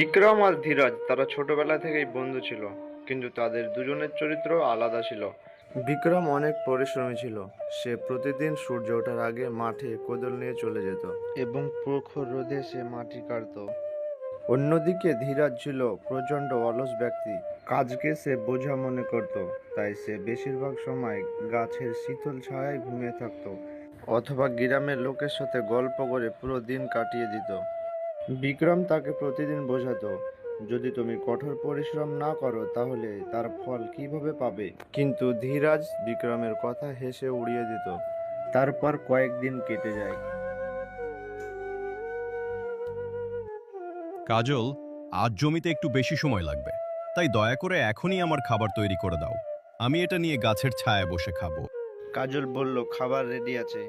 বিক্রম আর ধীরাজ তারা ছোটবেলা থেকেই বন্ধু ছিল, কিন্তু তাদের দুজনের চরিত্র আলাদা ছিল। বিক্রম অনেক পরিশ্রমী ছিল। সে প্রতিদিন সূর্য ওঠার আগে মাঠে কোদাল নিয়ে চলে যেত এবং প্রখর রোদে সে মাটি কাটত। অন্যদিকে ধীরাজ ছিল প্রচণ্ড অলস ব্যক্তি। কাজকে সে বোঝা মনে করত, তাই সে বেশিরভাগ সময় গাছের শীতল ছায়ায় ঘুমিয়ে থাকত অথবা গ্রামের লোকের সাথে গল্প করে পুরো দিন কাটিয়ে দিত। বিক্রম তাকে প্রতিদিন বোঝাতো, যদি তুমি কঠোর পরিশ্রম না করো তাহলে তার ফল কিভাবে পাবে। কিন্তু ধীরাজ বিক্রমের কথা হেসে উড়িয়ে দিত। তারপর কয়েকদিন কেটে যায়। কাজল, আজ জমিতে একটু বেশি সময় লাগবে, তাই দয়া করে এখনই আমার খাবার তৈরি করে দাও। আমি এটা নিয়ে গাছের ছায়ায় বসে খাবো। কাজল বলল, খাবার রেডি আছে,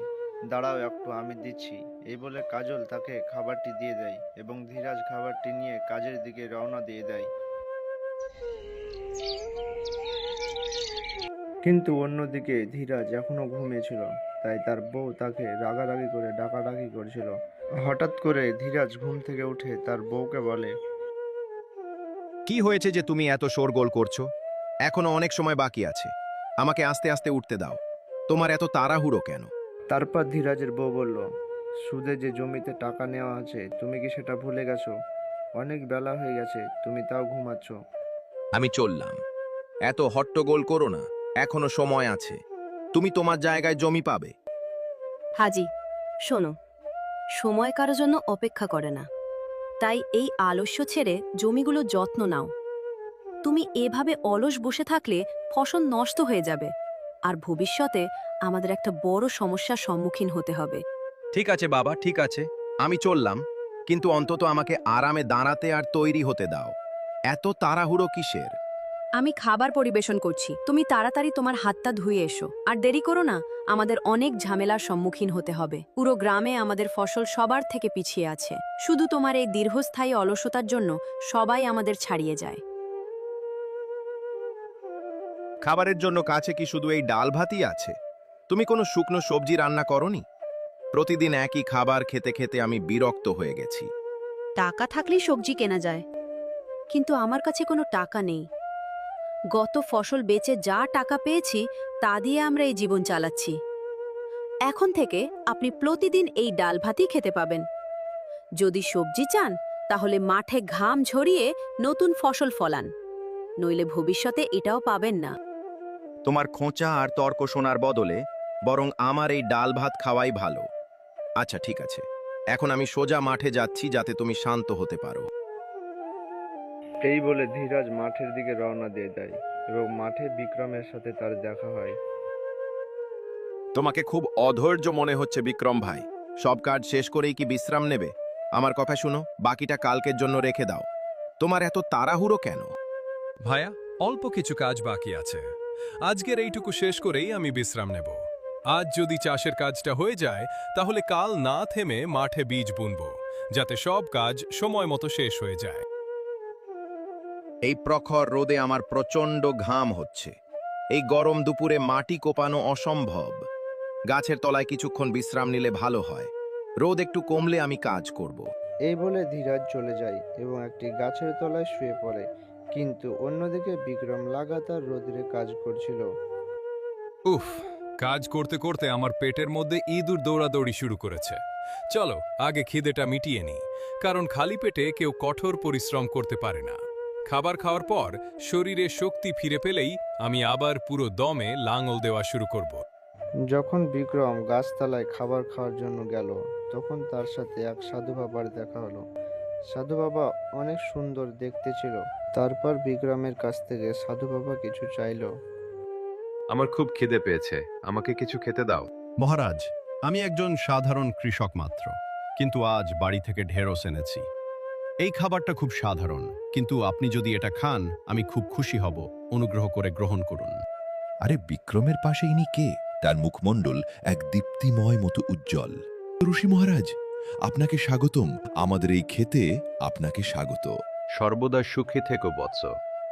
দাঁড়াও একটু, আমি দিচ্ছি। এই বলে কাজল তাকে খাবারটি দিয়ে দেয় এবং ধীরাজ খাবারটি নিয়ে কাজের দিকে রওনা দিয়ে দেয়। কিন্তু অন্যদিকে ধীরাজ এখনো ঘুমিয়েছিল, তাই তার বউ তাকে রাগারাগি করে ডাকাডাকি করছিল। হঠাৎ করে ধীরাজ ঘুম থেকে উঠে তার বউকে বলে, কি হয়েছে যে তুমি এত শোরগোল করছো? এখনো অনেক সময় বাকি আছে, আমাকে আস্তে আস্তে উঠতে দাও। তোমার এত তাড়াহুড়ো কেন? তারপর ধীরাজের বউ বলল, সুদে যে জমিতে টাকা নেওয়া আছে তুমি কি সেটা ভুলে গেছো? অনেক বেলা হয়ে গেছে, তুমি তাও ঘুমাচ্ছ। আমি চললাম, এত হট্টগোল করো না, এখনো সময় আছে। তুমি তোমার জায়গায় জমি পাবে। হাজি, শোনো, সময় কারো জন্য অপেক্ষা করে না। তাই এই আলস্য ছেড়ে জমিগুলো যত্ন নাও। তুমি এভাবে অলস বসে থাকলে ফসল নষ্ট হয়ে যাবে, আর ভবিষ্যতে আমাদের একটা বড় সমস্যার সম্মুখীন হতে হবে। ঠিক আছে বাবা, ঠিক আছে, আমি চললাম, কিন্তু অন্তত আমাকে আরামে দাঁড়াতে আর তৈরি হতে দাও। এত তাড়াহুড়ো কিসের? আমি খাবার পরিবেশন করছি, তুমি তাড়াতাড়ি তোমার হাতটা ধুয়ে এসো। আর দেরি করো না, আমাদের অনেক ঝামেলার সম্মুখীন হতে হবে। পুরো গ্রামে আমাদের ফসল সবার থেকে পিছিয়ে আছে। শুধু তোমার এই দীর্ঘস্থায়ী অলসতার জন্য সবাই আমাদের ছাড়িয়ে যায়। খাবারের জন্য কাছে কি শুধু এই ডাল ভাতই আছে? তুমি কোনো শুকনো সবজি রান্না করনি? প্রতিদিন একই খাবার খেতে খেতে আমি বিরক্ত হয়ে গেছি। টাকা থাকলেই সবজি কেনা যায়, কিন্তু আমার কাছে কোনো টাকা নেই। গত ফসল বেচে যা টাকা পেয়েছি তা দিয়ে আমরা এই জীবন চালাচ্ছি। এখন থেকে আপনি প্রতিদিন এই ডাল ভাতই খেতে পাবেন। যদি সবজি চান তাহলে মাঠে ঘাম ঝরিয়ে নতুন ফসল ফলান, নইলে ভবিষ্যতে এটাও পাবেন না। তোমার খোঁচা আর তর্ক শোনার বদলে বরং আমার এই ডাল ভাত খাওয়াই ভালো। আচ্ছা ঠিক আছে, এখন আমি সোজা মাঠে যাচ্ছি যাতে তুমি শান্ত হতে পারো। এই বলে ধীরাজ মাঠের দিকে রওনা দিয়ে দেয় এবং মাঠে বিক্রমের সাথে তার দেখা হয়। তোমাকে খুব অধৈর্য মনে হচ্ছে বিক্রম ভাই। সব কাজ শেষ করেই কি বিশ্রাম নেবে? আমার কথা শুনো, বাকিটা কালকের জন্য রেখে দাও। তোমার এত তাড়াহুড়ো কেন? ভাইয়া, অল্প কিছু কাজ বাকি আছে। আজকের এইটুকু শেষ করেই আমি বিশ্রাম নেব। আজ যদি চাষের কাজটা হয়ে যায় তাহলে কাল না থেমে মাঠে বীজ বুনব, যাতে সব কাজ সময় মতো শেষ হয়ে যায়। এই প্রখর রোদে আমার প্রচণ্ড ঘাম হচ্ছে। এই গরম দুপুরে মাটি কোপানো অসম্ভব। গাছের তলায় কিছুক্ষণ বিশ্রাম নিলে ভালো হয়। রোদ একটু কমলে আমি কাজ করব। এই বলে ধীরাজ চলে যায় এবং একটি গাছের তলায় শুয়ে পড়ে। কিন্তু অন্যদিকে বিক্রম লাগাতার রোদে কাজ করছিল। উফ, কাজ করতে করতে আমার পেটের মধ্যে ইঁদুর দৌড়াদৌড়ি শুরু করেছে। চলো আগে খিদেটা মিটিয়ে নিই, কারণ খালি পেটে কেউ কঠোর পরিশ্রম করতে পারে না। খাবার খাওয়ার পর শরীরে শক্তি ফিরে পেলেই আমি আবার পুরো দমে লাঙল দেওয়া শুরু করব। যখন বিক্রম গাছতলায় খাবার খাওয়ার জন্য গেল, তখন তার সাথে এক সাধু বাবার দেখা হলো। সাধু বাবা অনেক সুন্দর দেখতে ছিল। তারপর বিক্রমের কাছ থেকে সাধু বাবা কিছু চাইলো। আমার খুব খিদে পেয়েছে, আমাকে কিছু খেতে দাও। মহারাজ, আমি একজন সাধারণ কৃষক মাত্র, কিন্তু আজ বাড়ি থেকে ঢেঁড়স এনেছি। এই খাবারটা খুব সাধারণ, কিন্তু আপনি যদি এটা খান আমি খুব খুশি হব। অনুগ্রহ করে গ্রহণ করুন। আরে বিক্রমের পাশে ইনি কে? তার মুখমণ্ডল এক দীপ্তিময় মতো উজ্জ্বল। ঋষি মহারাজ, আপনাকে স্বাগতম। আমাদের এই খেতে আপনাকে স্বাগত। সর্বদা সুখী থেকো বৎস।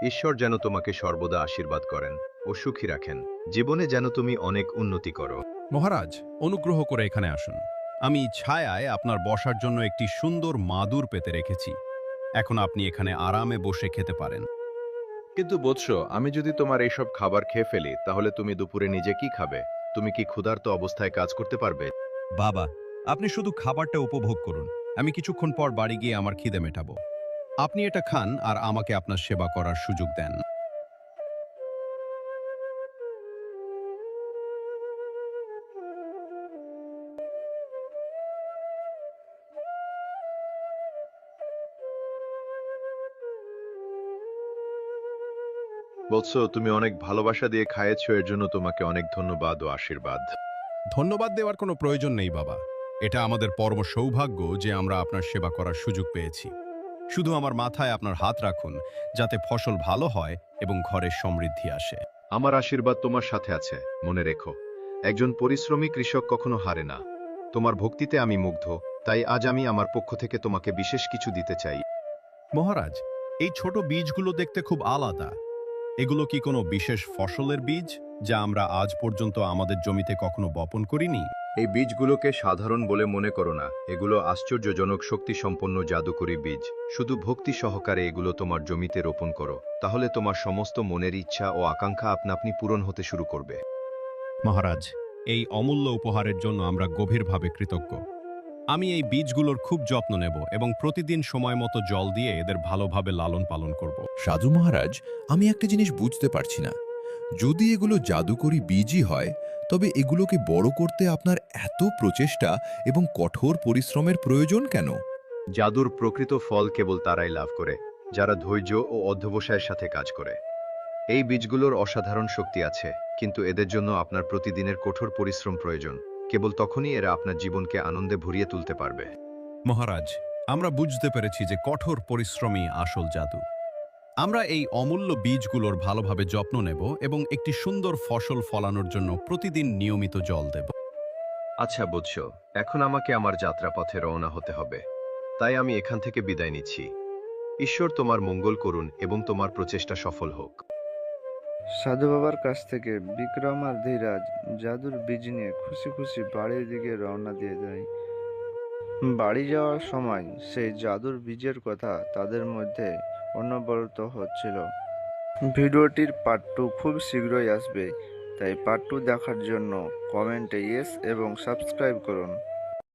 ঈশ্বর যেন তোমাকে সর্বদা আশীর্বাদ করেন ও সুখী রাখেন। জীবনে যেন তুমি অনেক উন্নতি করো। মহারাজ, অনুগ্রহ করে এখানে আসুন। আমি ছায়ায় আপনার বসার জন্য একটি সুন্দর মাদুর পেতে রেখেছি। এখন আপনি এখানে আরামে বসে খেতে পারেন। কিন্তু বৎস, আমি যদি তোমার এইসব খাবার খেয়ে ফেলি তাহলে তুমি দুপুরে নিজে কি খাবে? তুমি কি ক্ষুধার্ত অবস্থায় কাজ করতে পারবে? বাবা, আপনি শুধু খাবারটা উপভোগ করুন। আমি কিছুক্ষণ পর বাড়ি গিয়ে আমার খিদে মেটাবো। আপনি এটা খান আর আমাকে আপনার সেবা করার সুযোগ দেন। বৎস, তুমি অনেক ভালোবাসা দিয়ে খাইয়েছো, এর জন্য তোমাকে অনেক ধন্যবাদ ও আশীর্বাদ। ধন্যবাদ দেওয়ার কোনো প্রয়োজন নেই বাবা। এটা আমাদের পরম সৌভাগ্য যে আমরা আপনার সেবা করার সুযোগ পেয়েছি। শুধু আমার মাথায় আপনার হাত রাখুন, যাতে ফসল ভালো হয় এবং ঘরে সমৃদ্ধি আসে। আমার আশীর্বাদ তোমার সাথে আছে, মনে রেখো। একজন পরিশ্রমী কৃষক কখনো হারে না। তোমার ভক্তিতে আমি মুগ্ধ, তাই আজ আমি আমার পক্ষ থেকে তোমাকে বিশেষ কিছু দিতে চাই। মহারাজ, এই ছোট বীজগুলো দেখতে খুব আলাদা। এগুলো কি কোনো বিশেষ ফসলের বীজ, যা আমরা আজ পর্যন্ত আমাদের জমিতে কখনো বপন করিনি? এই বীজগুলোকে সাধারণ বলে মনে করো না, এগুলো আশ্চর্যজনক শক্তিসম্পন্ন জাদুকরী বীজ। শুধু ভক্তি সহকারে এগুলো তোমার জমিতে রোপণ করো, তাহলে তোমার সমস্ত মনের ইচ্ছা ও আকাঙ্ক্ষা আপনা আপনি পূরণ হতে শুরু করবে। মহারাজ, এই অমূল্য উপহারের জন্য আমরা গভীরভাবে কৃতজ্ঞ। আমি এই বীজগুলোর খুব যত্ন নেব এবং প্রতিদিন সময় মতো জল দিয়ে এদের ভালোভাবে লালন পালন করব। সাধু মহারাজ, আমি একটা জিনিস বুঝতে পারছি না। যদি এগুলো জাদুকরী বীজই হয়, তবে এগুলোকে বড় করতে আপনার এত প্রচেষ্টা এবং কঠোর পরিশ্রমের প্রয়োজন কেন? জাদুর প্রকৃত ফল কেবল তারাই লাভ করে, যারা ধৈর্য ও অধ্যবসায়ের সাথে কাজ করে। এই বীজগুলোর অসাধারণ শক্তি আছে, কিন্তু এদের জন্য আপনার প্রতিদিনের কঠোর পরিশ্রম প্রয়োজন। কেবল তখনই এরা আপনার জীবনকে আনন্দে ভরিয়ে তুলতে পারবে। মহারাজ, আমরা বুঝতে পেরেছি যে কঠোর পরিশ্রমই আসল জাদু। আমরা এই অমূল্য বীজগুলোর ভালোভাবে যত্ন নেব এবং একটি সুন্দর ফসল ফলানোর জন্য প্রতিদিন নিয়মিত জল দেব। আচ্ছা বৎস, এখন আমাকে আমার যাত্রাপথে রওনা হতে হবে, তাই আমি এখান থেকে বিদায় নিচ্ছি। ঈশ্বর তোমার মঙ্গল করুন এবং তোমার প্রচেষ্টা সফল হোক। সাধু বাবার কাছ থেকে বিক্রম আর ধীরাজ জাদুর বীজ নিয়ে খুশি খুশি বাড়ির দিকে রওনা দিয়ে দেয়। বাড়ি যাওয়ার সময় সেই জাদুর বীজের কথা তাদের মধ্যে অনবরত হচ্ছিল। ভিডিওটির পার্ট 2 খুব শীঘ্রই আসবে, তাই পার্ট 2 দেখার জন্য কমেন্টে ইয়েস এবং সাবস্ক্রাইব করুন।